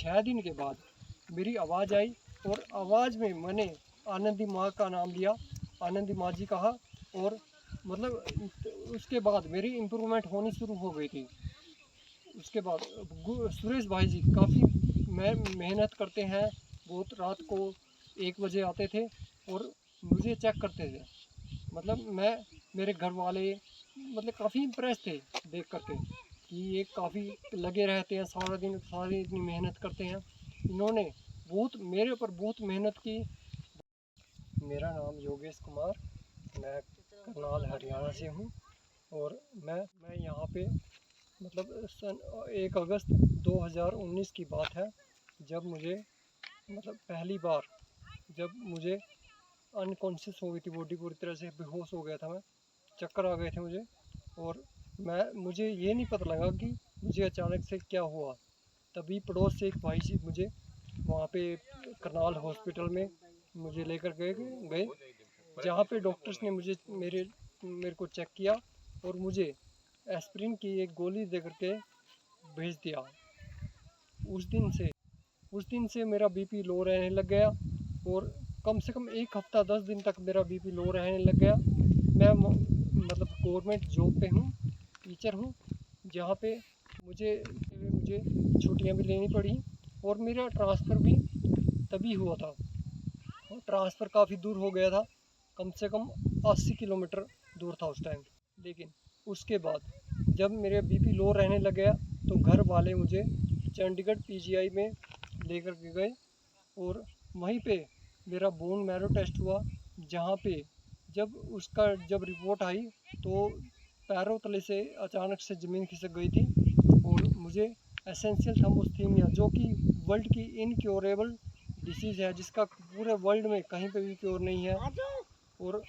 6 दिन के बाद मेरी आवाज़ आई और आवाज़ में मैंने आनंदी माँ का नाम लिया, आनंदी माँ जी कहा, और मतलब उसके बाद मेरी इम्प्रूवमेंट होनी शुरू हो गई थी। उसके बाद सुरेश भाई जी काफ़ी मेहनत करते हैं, बहुत रात को 1 बजे आते थे और मुझे चेक करते थे। मतलब मेरे घर वाले मतलब काफ़ी इम्प्रेस थे देख करके कि ये काफ़ी लगे रहते हैं सारा दिन, सारी इतनी मेहनत करते हैं। इन्होंने मेरे ऊपर बहुत मेहनत की। मेरा नाम योगेश कुमार, मैं करनाल हरियाणा से हूँ और मैं यहाँ पे मतलब सन 1 अगस्त 2019 की बात है, जब मुझे मतलब पहली बार जब मुझे अनकॉन्शियस हो गई थी बॉडी, पूरी तरह से बेहोश हो गया था मैं, चक्कर आ गए थे मुझे। और मुझे ये नहीं पता लगा कि मुझे अचानक से क्या हुआ। तभी पड़ोस से एक भाई जी मुझे वहाँ पे करनाल हॉस्पिटल में मुझे लेकर गए, जहाँ पे डॉक्टर्स ने मेरे को चेक किया और मुझे एस्पिरिन की एक गोली दे करके भेज दिया। उस दिन से मेरा बीपी लो रहने लग गया और कम से कम 1 हफ्ता 10 दिन तक मेरा बीपी लो रहने लग गया। मैं मतलब गवर्नमेंट जॉब पे हूँ, टीचर हूँ, जहाँ पे मुझे छुट्टियाँ भी लेनी पड़ी और मेरा ट्रांसफ़र भी तभी हुआ था। ट्रांसफ़र काफ़ी दूर हो गया था, कम से कम 80 किलोमीटर दूर था उस टाइम। लेकिन उसके बाद जब मेरे बीपी लो रहने लग गया तो घर वाले मुझे चंडीगढ़ पीजीआई में लेकर के गए और वहीं पे मेरा बोन मैरो टेस्ट हुआ, जहाँ पे जब रिपोर्ट आई तो पैरों तले से अचानक से ज़मीन खिसक गई थी और मुझे एसेंशियल थैलेसीमिया, जो कि वर्ल्ड की इनक्योरेबल डिसीज़ है, जिसका पूरे वर्ल्ड में कहीं पे भी क्योर नहीं है। और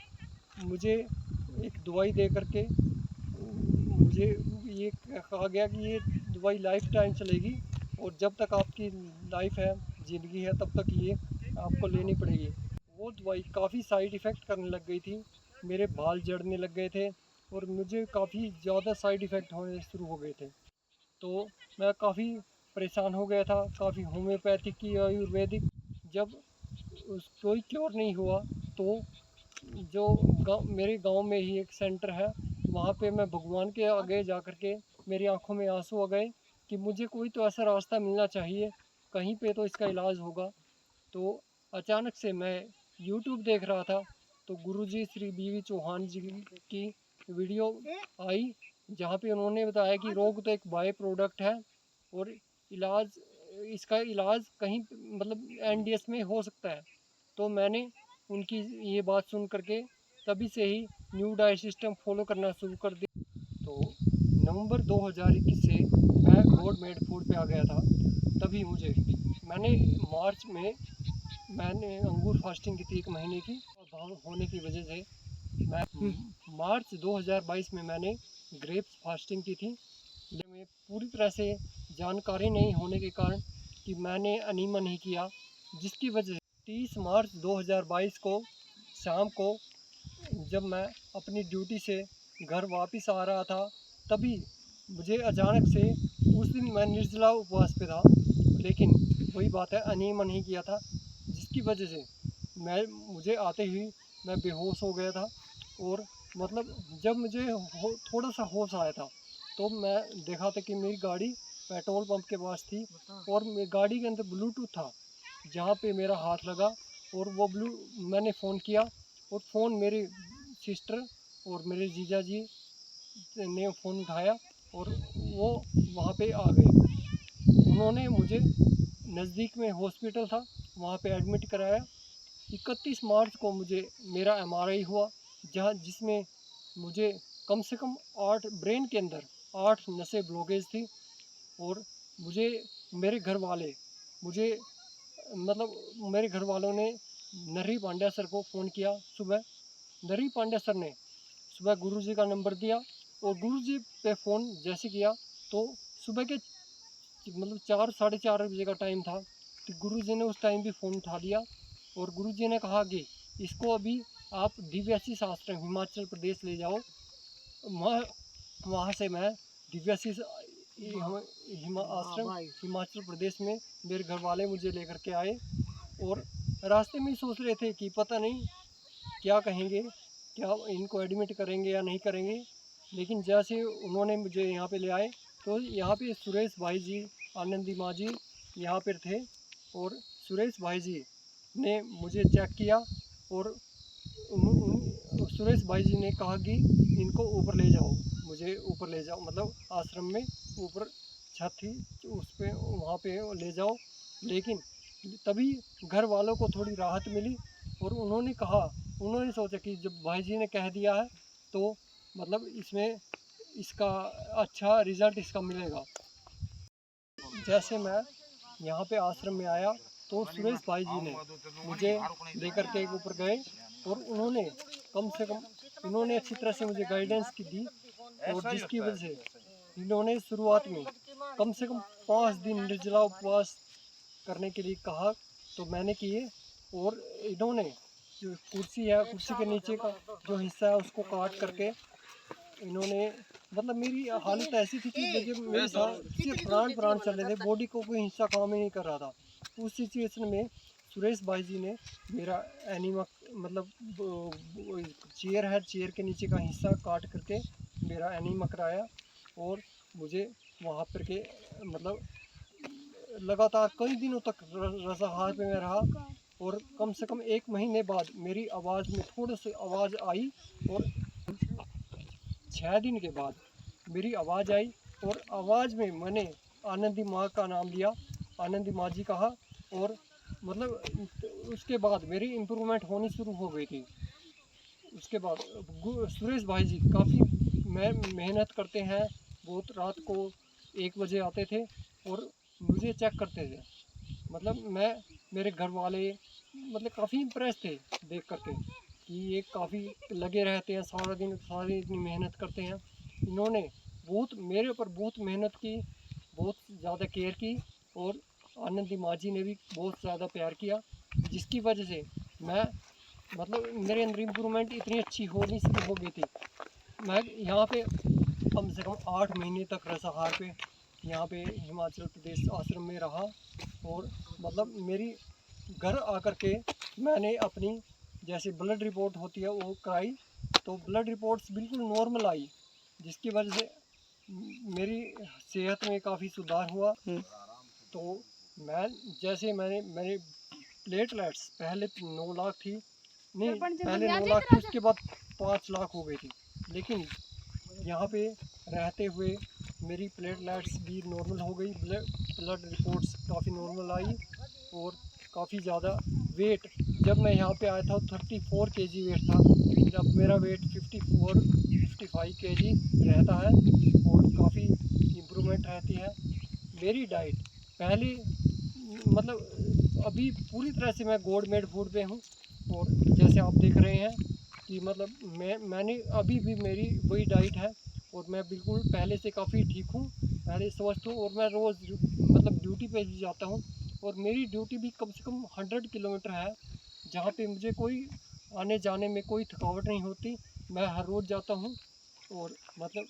मुझे एक दवाई दे करके मुझे ये कहा गया कि ये दवाई लाइफ टाइम चलेगी और जब तक आपकी लाइफ है, ज़िंदगी है, तब तक ये आपको लेनी पड़ेगी। वो दवाई काफ़ी साइड इफ़ेक्ट करने लग गई थी, मेरे बाल झड़ने लग गए थे और मुझे काफ़ी ज़्यादा साइड इफ़ेक्ट होने शुरू हो गए थे। तो मैं काफ़ी परेशान हो गया था, काफ़ी होम्योपैथिक की, आयुर्वेदिक, जब कोई क्योर नहीं हुआ तो मेरे गांव में ही एक सेंटर है, वहाँ पे मैं भगवान के आगे जा कर के मेरी आंखों में आंसू आ गए कि मुझे कोई तो ऐसा रास्ता मिलना चाहिए, कहीं पे तो इसका इलाज होगा। तो अचानक से मैं यूट्यूब देख रहा था तो गुरुजी श्री बीवी चौहान जी की वीडियो आई, जहाँ पे उन्होंने बताया कि रोग तो एक बाय प्रोडक्ट है और इसका इलाज कहीं मतलब एनडीएस में हो सकता है। तो मैंने उनकी ये बात सुन करके तभी से ही न्यू डाइट सिस्टम फॉलो करना शुरू कर दिया। तो नवंबर 2021 से मैं गॉड मेड फूड पे आ गया था। तभी मैंने मार्च में मैंने अंगूर फास्टिंग की थी 1 महीने की, अभाव होने की वजह से मैं मार्च 2022 में मैंने ग्रेप्स फास्टिंग की थी। लेकिन मैं पूरी तरह से जानकारी नहीं होने के कारण कि मैंने अनीमा नहीं किया, जिसकी वजह से 30 मार्च 2022 को शाम को जब मैं अपनी ड्यूटी से घर वापस आ रहा था, तभी मुझे अचानक से, उस दिन मैं निर्जला उपवास पे था, लेकिन वही बात है अनीमा नहीं किया था, जिसकी वजह से मुझे आते ही मैं बेहोश हो गया था। और मतलब जब मुझे थोड़ा सा होश आया था तो मैं देखा था कि मेरी गाड़ी पेट्रोल पंप के पास थी और मेरी गाड़ी के अंदर ब्लूटूथ था, जहाँ पे मेरा हाथ लगा और मैंने फ़ोन किया और फ़ोन मेरे सिस्टर और मेरे जीजा जी ने फ़ोन उठाया और वो वहाँ पे आ गए। उन्होंने मुझे नज़दीक में हॉस्पिटल था, वहाँ पे एडमिट कराया। 31 मार्च को मुझे मेरा एमआरआई हुआ, जिसमें मुझे कम से कम 8 ब्रेन के अंदर 8 नसें ब्लॉकेज थी। और मुझे मेरे घर वाले मुझे मतलब मेरे घर वालों ने नरही पांड्या सर को फ़ोन किया सुबह। नरही पांड्या सर ने सुबह गुरुजी का नंबर दिया और गुरुजी पे फ़ोन जैसे किया तो सुबह के मतलब 4 साढ़े 4 बजे का टाइम था, तो गुरुजी ने उस टाइम भी फ़ोन उठा लिया और गुरुजी ने कहा कि इसको अभी आप दिव्यासी आश्रम हिमाचल प्रदेश ले जाओ। वहाँ से मैं दिव्यासी आश्रम हिमाचल प्रदेश में मेरे घर वाले मुझे लेकर के आए। और रास्ते में ही सोच रहे थे कि पता नहीं क्या कहेंगे, क्या इनको एडमिट करेंगे या नहीं करेंगे। लेकिन जैसे उन्होंने मुझे यहाँ पे ले आए तो यहाँ पे सुरेश भाई जी, आनंदी माँ जी यहाँ पर थे। और सुरेश भाई जी ने मुझे चेक किया और सुरेश भाई जी ने कहा कि इनको ऊपर ले जाओ, मुझे ऊपर ले जाओ, मतलब आश्रम में ऊपर छत थी उस पे, वहाँ पे ले जाओ। लेकिन तभी घर वालों को थोड़ी राहत मिली और उन्होंने सोचा कि जब भाई जी ने कह दिया है तो मतलब इसमें इसका अच्छा रिज़ल्ट इसका मिलेगा। जैसे मैं यहाँ पे आश्रम में आया तो सुरेश भाई जी ने मुझे लेकर के ऊपर गए और उन्होंने कम से कम इन्होंने अच्छी तरह से मुझे गाइडेंस की दी। और जिसकी वजह से इन्होंने शुरुआत में कम से कम 5 दिन निर्जला उपवास करने के लिए कहा, तो मैंने किए। और इन्होंने जो कुर्सी है, कुर्सी के नीचे का जो हिस्सा है उसको काट करके इन्होंने, मतलब मेरी हालत ऐसी थी कि मेरे साथ प्राण चल रहे थे, बॉडी को कोई हिस्सा काम ही नहीं कर रहा था। उस सिचुएशन में सुरेश भाई जी ने मेरा एनीमा, मतलब चेयर है, चेयर के नीचे का हिस्सा काट करके मेरा एनीमा कराया। और मुझे वहाँ पर के मतलब लगातार कई दिनों तक रज़ाहार पे मैं रहा। और कम से कम 1 महीने बाद मेरी आवाज़ में थोड़ी सी आवाज़ आई और 6 दिन के बाद मेरी आवाज़ आई। और आवाज़ में मैंने आनंदी माँ का नाम लिया, आनंदी माँ जी कहा। और मतलब उसके बाद मेरी इम्प्रूवमेंट होनी शुरू हो गई थी। उसके बाद सुरेश भाई जी काफ़ी मेहनत करते हैं, बहुत रात को 1 बजे आते थे और मुझे चेक करते थे। मतलब मेरे घर वाले मतलब काफ़ी इम्प्रेस थे देख करके कि ये काफ़ी लगे रहते हैं सारा दिन, सारी इतनी मेहनत करते हैं। इन्होंने मेरे ऊपर बहुत मेहनत की, बहुत ज़्यादा केयर की। और आनंदी माँ जी ने भी बहुत ज़्यादा प्यार किया, जिसकी वजह से मैं मतलब मेरे अंदर इम्प्रूवमेंट इतनी अच्छी होनी शुरू हो गई थी। मैं यहाँ पे कम से कम 8 महीने तक रसाहार पे यहाँ पे हिमाचल प्रदेश आश्रम में रहा। और मतलब मेरी घर आकर के मैंने अपनी जैसे ब्लड रिपोर्ट होती है वो कराई, तो ब्लड रिपोर्ट्स बिल्कुल नॉर्मल आई, जिसकी वजह से मेरी सेहत में काफ़ी सुधार हुआ। तो मैंने मेरे प्लेटलेट्स पहले 9 लाख थी, नहीं पहले 9 लाख थी, उसके बाद 5 लाख हो गई थी। लेकिन यहाँ पे रहते हुए मेरी प्लेटलेट्स भी नॉर्मल हो गई, ब्लड रिपोर्ट्स काफ़ी नॉर्मल आई। और काफ़ी ज़्यादा वेट, जब मैं यहाँ पे आया था 34 kg वेट था, जब मेरा वेट 54-55 kg रहता है। और काफ़ी इम्प्रूवमेंट रहती है मेरी डाइट। पहले मतलब अभी पूरी तरह से मैं गॉडमेड फूड पे हूँ। और जैसे आप देख रहे हैं कि मतलब मैंने अभी भी मेरी वही डाइट है और मैं बिल्कुल पहले से काफ़ी ठीक हूँ, पहले स्वस्थ हूँ। और मैं रोज़ मतलब ड्यूटी पे भी जाता हूँ और मेरी ड्यूटी भी कम से कम 100 किलोमीटर है, जहाँ पे मुझे कोई आने जाने में कोई थकावट नहीं होती। मैं हर रोज़ जाता हूँ और मतलब